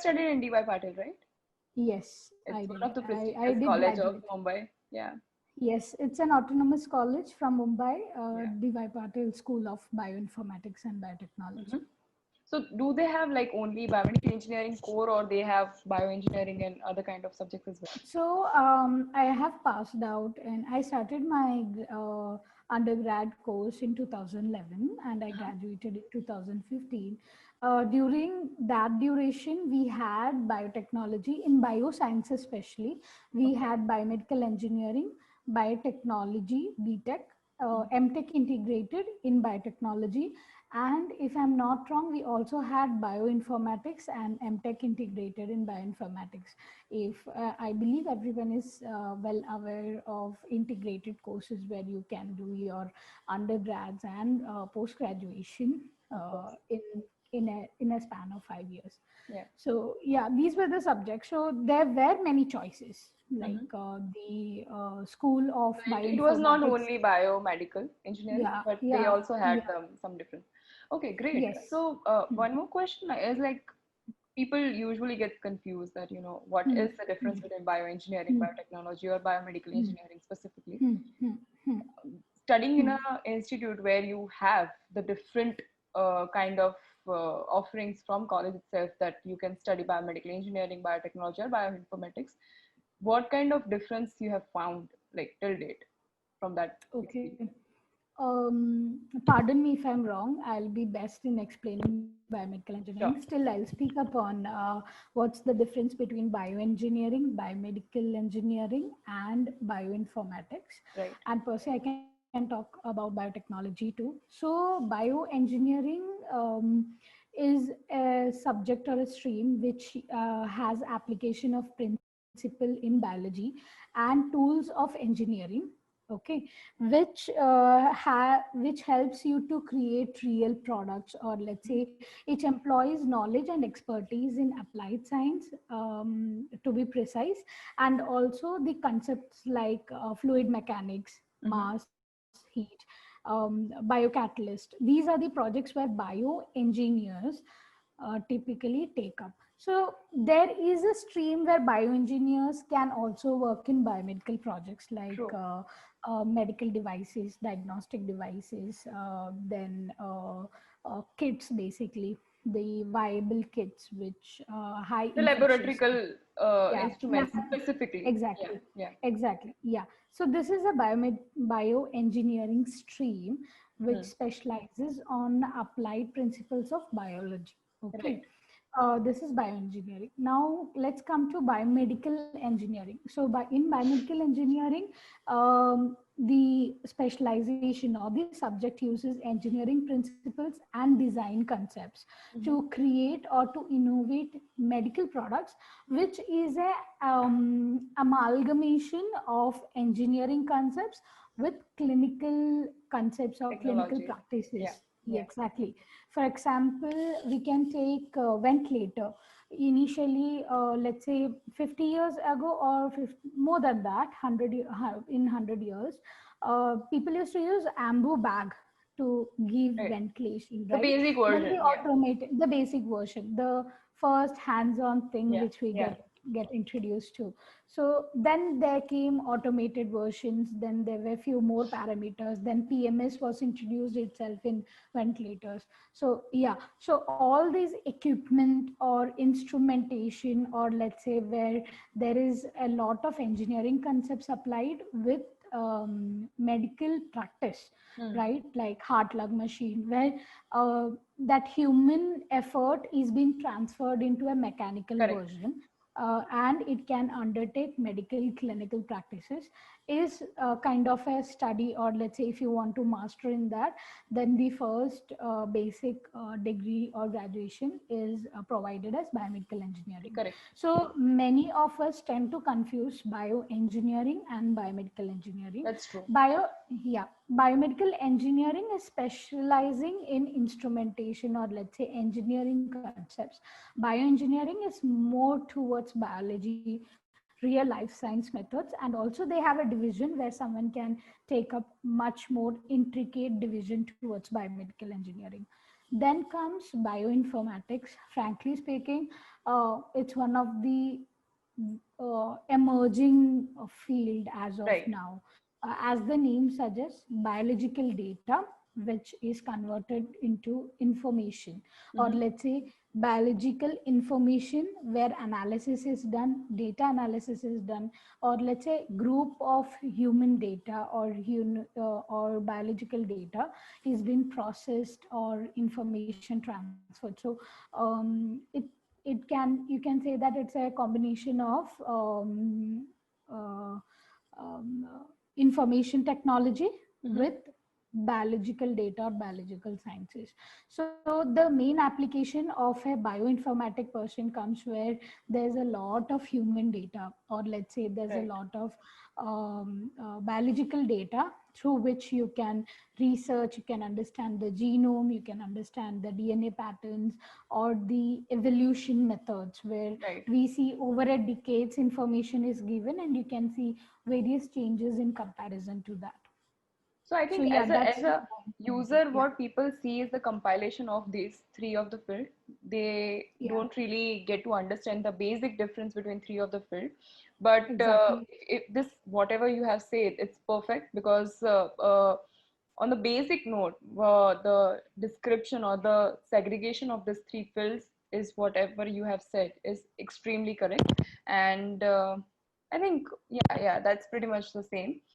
studied in DY Patil, right? Yes, I It's one did. of the I prestigious did college of graduate. Mumbai. Yeah. Yes, it's an autonomous college from Mumbai, Yeah. DY Patil School of Bioinformatics and Biotechnology. Hmm. So do they have like only biomedical engineering core, or they have bioengineering and other kind of subjects as well? So I have passed out and I started my undergrad course in 2011 and I Uh-huh. graduated in 2015. During that duration, we had biotechnology in bioscience, especially. We Okay. had biomedical engineering, biotechnology, BTech, Mhm. MTech integrated in biotechnology. And if I'm not wrong, we also had bioinformatics and MTech integrated in bioinformatics. If I believe everyone is well aware of integrated courses where you can do your undergrads and post graduation Of course. in a span of 5 years. Yeah. So yeah, these were the subjects. So there were many choices, like Hmm. the School of So it was not Bioinformatics. only biomedical engineering, Yeah, but they yeah, also had yeah. some different. Okay, great. Yes. So Hmm. one more question is like people usually get confused that what Hmm. is the difference Hmm. between bioengineering, Hmm. biotechnology, or biomedical Hmm. engineering specifically. Hmm. Hmm. Hmm. Studying in Hmm. a institute where you have the different kind of offerings from college itself, that you can study biomedical engineering, biotechnology, or bioinformatics, what kind of difference you have found like till date from that Okay. experience? Pardon me if I'm wrong. I'll be best in explaining biomedical engineering. Sure. Still, I'll speak upon what's the difference between bioengineering, biomedical engineering, and bioinformatics. Right. And per se, I can talk about biotechnology too. So, bioengineering is a subject or a stream which has application of principle in biology and tools of engineering. Okay, which helps you to create real products, or let's say it employs knowledge and expertise in applied science, to be precise, and also the concepts like fluid mechanics, Mm-hmm. mass, heat, biocatalyst. These are the projects where bioengineers typically take up. So there is a stream where bioengineers can also work in biomedical projects like True. medical devices, diagnostic devices, then kits, basically the viable kits, which high The infectious. laboratorical Yeah, instruments specifically. Yeah. exactly, Yeah. exactly. Yeah. So this is a bioengineering stream which Hmm. specializes on applied principles of biology. Okay. Right. This is bioengineering. Now let's come to biomedical engineering. So in biomedical engineering, the specialization or the subject uses engineering principles and design concepts to Mm-hmm. create or to innovate medical products, which is a amalgamation of engineering concepts with clinical concepts or clinical Technology. Yeah. practices. Yeah, Yeah. exactly. For example, we can take ventilator. Initially, let's say 50 years ago or 50, more than that, 100 in 100 years, people used to use ambu bag to give Right. ventilation, The right? basic Then we version. Yeah. automated the basic version, the first hands-on thing Yeah. which we Yeah. get introduced to. So then there came automated versions, then there were few more parameters, then PMS was introduced itself in ventilators. So yeah, so all these equipment or instrumentation, or let's say where there is a lot of engineering concepts applied with medical practice, Hmm. right? Like heart lung machine, where that human effort is being transferred into a mechanical Correct. version, and it can undertake medical clinical practices, is kind of a study, or let's say if you want to master in that, then the first basic degree or graduation is provided as biomedical engineering. Correct. So many of us tend to confuse bioengineering and biomedical engineering. That's true. Bio, yeah, biomedical engineering is specializing in instrumentation, or let's say engineering concepts. Bioengineering is more towards biology, real life science methods, and also they have a division where someone can take up much more intricate division towards biomedical engineering. Then comes bioinformatics. Frankly speaking, it's one of the emerging field as of Right. now. As the name suggests, biological data, which is converted into information, or Mm-hmm. let's say biological information where analysis is done, data analysis is done, or let's say group of human data or biological data is being processed or information transferred. So it can, you can say that it's a combination of uh, information technology Mm-hmm. with biological data or biological sciences. So the main application of a bioinformatic person comes where there's a lot of human data, or let's say there's a Right. lot of biological data through which you can research, you can understand the genome, you can understand the DNA patterns or the evolution methods, where Right. we see over a decades information is given and you can see various changes in comparison to that. So I So think yeah, as that's a informatic. user, Yeah, what people see is the compilation of these three of the field. They yeah, don't really get to understand the basic difference between three of the field. But exactly. if this whatever you have said, it's perfect because on the basic note, the description or the segregation of these three fields is whatever you have said is extremely correct. And I think yeah, that's pretty much the same.